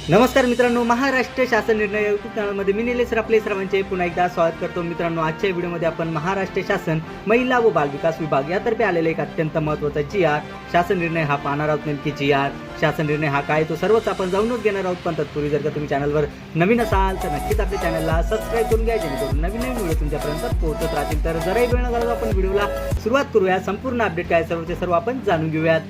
नमस्कार मित्रांनो, महाराष्ट्र शासन निर्णय यूट्यूब चॅनलमध्ये मी निलेश आपले सर्वांचे पुन्हा एकदा स्वागत करतो। मित्रांनो, आजच्या व्हिडिओमध्ये आपण महाराष्ट्र शासन महिला व बालविकास विभाग यातर्फे आलेले एक अत्यंत महत्त्वाचा जी.आर. शासन निर्णय हा पाहणार आहोत। नेमकी जी.आर. शासन निर्णय हा काय तो सर्वच आपण जाणूनच घेणार आहोत। पण तत्पूर्वी जर का तुम्ही चॅनलवर नवीन असाल तर नक्कीच आपल्या चॅनलला सबस्क्राईब करून घ्या, जेणेकरून नवीन व्हिडिओ तुमच्यापर्यंत पोहोचत राहतील। तर जराही वेळ न घालवता आपण व्हिडिओला सुरुवात करूया। संपूर्ण अपडेट काय सर्वचे सर्व आपण जाणून घेऊयात।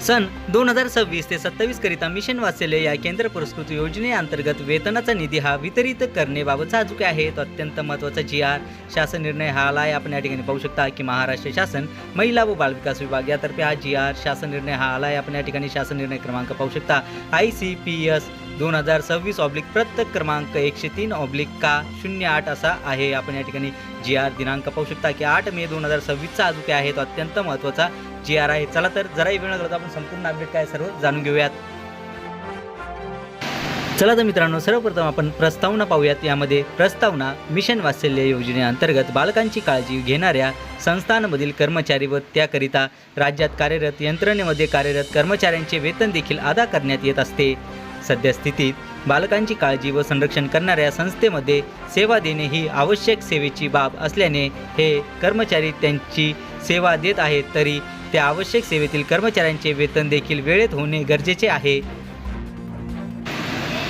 सन 2026 ते 27 करिता मिशन वात्सल्य या केंद्र पुरस्कृत योजनेअंतर्गत वेतनाचा निधी हा वितरित करण्याबाबतचा जो काय आहे तो अत्यंत महत्त्वाचा जी.आर. शासन निर्णय हा आला आहे। आपण या ठिकाणी पाहू शकता की महाराष्ट्र शासन महिला व बालविकास विभाग यातर्फे हा जी.आर. शासन निर्णय हा आला आहे। आपण या ठिकाणी शासन निर्णय क्रमांक पाहू शकता ICPS 2026 प्रत्येक क्रमांक 103/08 असा आहे। आपण या ठिकाणी जी.आर. दिनांक पाहू शकता की 8 मे 2026 जो काय आहे तो अत्यंत महत्त्वाचा जी.आर. आहे। चला तर जराही वेळ न घालवता आपण संपूर्ण अपडेट काय सर्व जाणून घेऊयात। चला तर मित्रांनो, सर्वप्रथम आपण प्रस्तावना पाहूयात। यामध्ये प्रस्तावना मिशन वात्सल्य योजनेअंतर्गत बालकांची काळजी घेणाऱ्या संस्थांमधील कर्मचारी व त्याकरिता राज्यात कार्यरत यंत्रणेमध्ये कार्यरत कर्मचाऱ्यांचे वेतन देखील अदा करण्यात येत असते। सद्यस्थितीत बालकांची काळजी व संरक्षण करणाऱ्या संस्थेमध्ये सेवा देणे ही आवश्यक सेवेची बाब असल्याने हे कर्मचारी त्यांची सेवा देत आहेत, तरी त्या आवश्यक सेवेतील कर्मचाऱ्यांचे वेतन देखील वेळेत होणे गरजेचे आहे।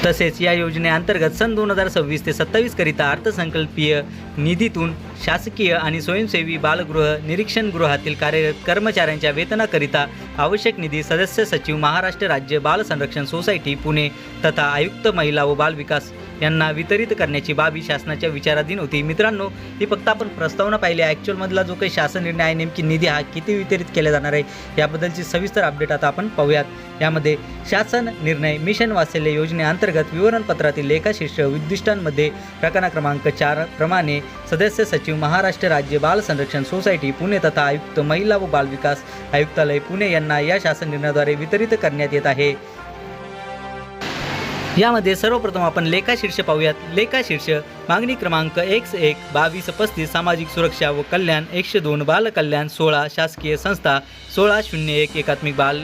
तसेच या योजनेअंतर्गत सन 2026 ते 27 करिता अर्थसंकल्पीय निधीतून शासकीय आणि स्वयंसेवी बालगृह निरीक्षण गृहातील कार्यरत कर्मचाऱ्यांच्या वेतनाकरिता आवश्यक निधी सदस्य सचिव महाराष्ट्र राज्य बाल संरक्षण सोसायटी पुणे तथा आयुक्त महिला व बाल विकास यांना वितरित करण्याची बाबी शासनाच्या विचाराधीन होती। मित्रांनो, ही फक्त आपण प्रस्तावना पाहिली आहे। ॲक्च्युअलमधला जो काही शासन निर्णय आहे, नेमकी निधी हा किती वितरित केला जाणार आहे याबद्दलची सविस्तर अपडेट आता आपण पाहूयात। यामध्ये शासन निर्णय मिशन वात्सल्य योजनेअंतर्गत विवरणपत्रातील लेखाशीर्ष उद्दिष्टांमध्ये प्रकरण क्रमांक 4 प्रमाणे सदस्य सचिव महाराष्ट्र राज्य बाल संरक्षण सोसायटी पुणे तथा आयुक्त महिला व बाल विकास आयुक्तालय पुणे यांना या शासन निर्णयाद्वारे वितरित करण्यात येत आहे। यामध्ये सर्वप्रथम आपण लेखाशीर्ष पाहूयात। लेखाशीर्ष मागणी क्रमांक 1/22/35 सामाजिक सुरक्षा व कल्याण 102 बाल कल्याण 16 शासकीय संस्था 1601 एकात्मिक बाल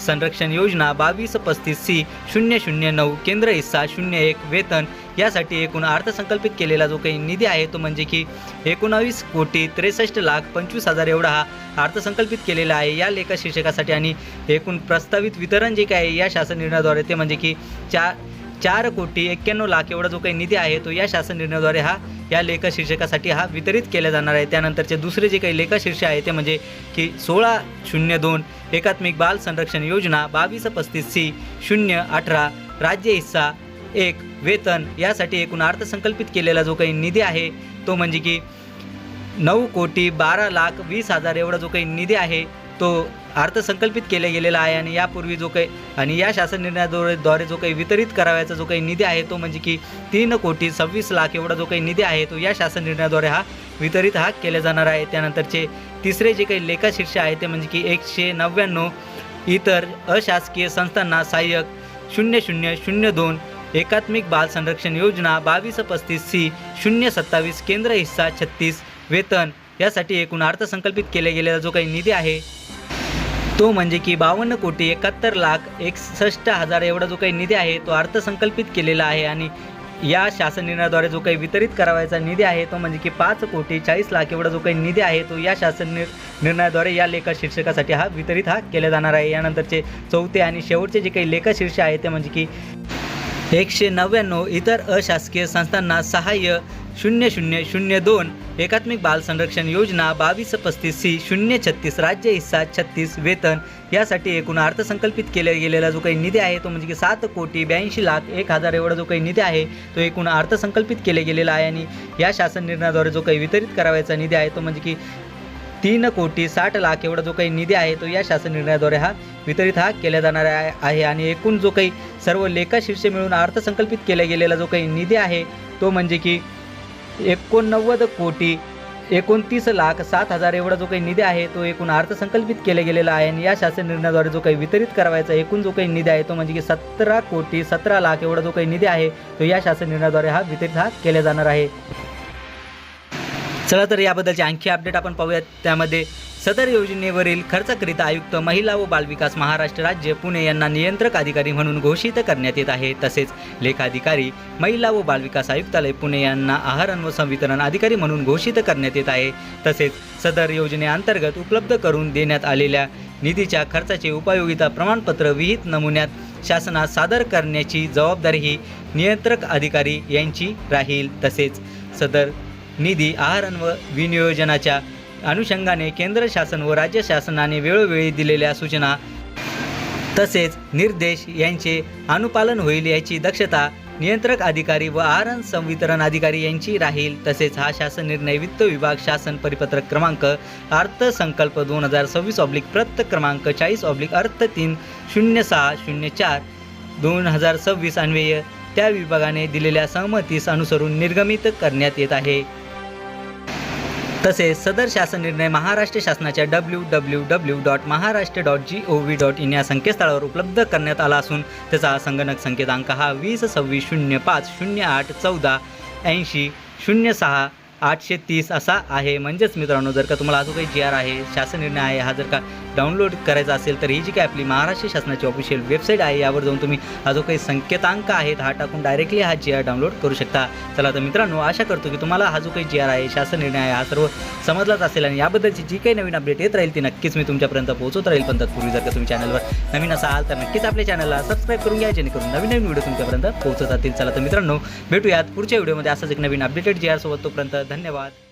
संरक्षण योजना 2235C 009 केंद्र हिस्सा 01 वेतन यासाठी एकूण अर्थसंकल्पित केलेला जो काही निधी आहे तो म्हणजे की 19,63,25,000 एवढा हा अर्थसंकल्पित केलेला आहे या लेखा शीर्षकासाठी। आणि एकूण प्रस्तावित वितरण जे काय आहे या शासन निर्णयाद्वारे ते म्हणजे की 4,91,00,000 एवढा जो काही निधी आहे तो या शासन निर्णयाद्वारे या लेखा शीर्षकासाठी वितरित केला जाणार आहे। त्यानंतरचे दुसरे जे काही लेखा शीर्ष आहे ते म्हणजे की 1602 एकात्मिक बाल संरक्षण योजना 2235C 018 राज्य हिस्सा 1 वेतन यासाठी एकूण अर्थसंकल्पित केलेला जो काही निधी आहे तो म्हणजे की 9,12,20,000 एवढा जो काही निधी आहे तो अर्थसंकल्पित केला गेलेला आहे। आणि यापूर्वी जो काही आणि या शासन निर्णयाद्वारे जो काही वितरित करावयाचा जो काही निधी आहे तो म्हणजे की 3,26,00,000 एवढा जो काही निधी आहे तो या शासन निर्णयाद्वारे वितरित केला जाणार आहे। त्यानंतरचे तिसरे जे काही लेखाशीर्ष आहे ते म्हणजे की 199 इतर अशासकीय संस्थांना सहाय्यक 0002 एकात्मिक बाल संरक्षण योजना 2235C 027 केंद्र हिस्सा 36 वेतन यासाठी एकूण अर्थसंकल्पित केला गेलेला जो काही निधी आहे तो म्हणजे की 52,71,61,000 एवढा जो काही निधी आहे तो अर्थसंकल्पित केलेला आहे। आणि या शासन निर्णयाद्वारे जो काही वितरित करावयाचा निधी आहे तो म्हणजे की 5,40,00,000 एवढा जो काही निधी आहे तो या शासन निर्णयाद्वारे या लेखा शीर्षकासाठी वितरित केला जाणार आहे। यानंतरचे चौथे आणि शेवटचे जे काही लेखा शीर्ष आहे ते म्हणजे की 199 इतर अशासकीय संस्थांना सहाय्य 0002 एकात्मिक बाल संरक्षण योजना 2235C 036 राज्य हिस्सा 36 वेतन यासाठी एकूण अर्थसंकल्पित केला गेलेला जो काही निधी आहे तो म्हणजे की 7,82,01,000 एवढा जो काही निधी आहे तो एकूण अर्थसंकल्पित केला गेलेला आहे। आणि या शासन निर्णयाद्वारे जो काही वितरित करावयाचा निधी आहे तो म्हणजे की 3,60,00,000 एवढा जो काही निधी आहे तो या शासन निर्णयाद्वारे वितरित केला जाणार आहे। आणि एकूण जो काही सर्व लेखाशीर्ष मिळून अर्थसंकल्पित केला गेलेला जो काही निधी आहे तो म्हणजे की 89,29,07,000 एवढा जो काही निधी आहे तो एकूण अर्थसंकल्पित केला गेलेला आहे। आणि या शासन निर्णयाद्वारे जो काही वितरित करावयाचा एकूण जो काही निधी आहे तो म्हणजे की 17,17,00,000 एवढा जो काही निधी आहे तो या शासन निर्णयाद्वारे वितरित केला जाणार आहे। चला तर याबद्दलची आणखी अपडेट आपण पाहूयात। त्यामध्ये सदर योजनेवरील खर्चाकरिता आयुक्त महिला व बालविकास महाराष्ट्र राज्य पुणे यांना नियंत्रक अधिकारी म्हणून घोषित करण्यात येत आहे। तसेच लेखाधिकारी महिला व बालविकास आयुक्तालय पुणे यांना आहार व संवितरण अधिकारी म्हणून घोषित करण्यात येत आहे। तसेच सदर योजनेअंतर्गत उपलब्ध करून देण्यात आलेल्या निधीच्या खर्चाचे उपयोगिता प्रमाणपत्र विहित नमुन्यात शासनास सादर करण्याची जबाबदारी ही नियंत्रक अधिकारी यांची राहील। तसेच सदर निधी आहार व विनियोजनाच्या अनुषंगाने केंद्र शासन व राज्य शासनाने वेळोवेळी दिलेल्या सूचना तसेच निर्देश यांचे अनुपालन होईल याची दक्षता नियंत्रक अधिकारी व आहार संवितरण अधिकारी यांची राहील। तसेच हा शासन निर्णय वित्त विभाग शासन परिपत्रक क्रमांक अर्थसंकल्प 2026 प्रत क्रमांक 40 अर्थ 30604/2026 अन्वये त्या विभागाने दिलेल्या सहमतीस अनुसरून निर्गमित करण्यात येत आहे। तसेच सदर शासन निर्णय महाराष्ट्र शासनाच्या www.maharashtra.gov.in या संकेतस्थळावर उपलब्ध करण्यात आला असून त्याचा संगणक संकेतांक हा 2026050880600830 असा आहे। म्हणजेच मित्रांनो, जर का तुम्हाला हा जो काही GR आहे, शासन निर्णय आहे, हा जर का डाउनलोड करायचा असेल तर ही जी काही आपली महाराष्ट्र शासनाची ऑफिशियल वेबसाईट आहे यावर जाऊन तुम्ही हा जो काही संकेतांक आहे हा टाकून डायरेक्टली हा GR डाउनलोड करू शकता। चला तर मित्रांनो, आशा करतो की तुम्हाला हा जो काही GR आहे, शासन निर्णय आहे, हा सर्व समजलाच असेल आणि याबद्दलची जी काही नवीन अपडेट येत राहील ती नक्कीच मी तुमच्यापर्यंत पोहोचवत राहील। पण तत्पूर्वी जर का तुम्ही चॅनलवर नवीन असाल तर नक्कीच आपल्या चॅनलला सबस्क्राईब करून घ्या, जेणेकरून नवीन नवीन व्हिडिओ तुमच्यापर्यंत पोहोचत राहतील। चला तर मित्रांनो, भेटूयात पुढच्या व्हिडिओमध्ये असाच एक नवीन अपडेटेड GR सोबत। तोपर्यंत धन्यवाद।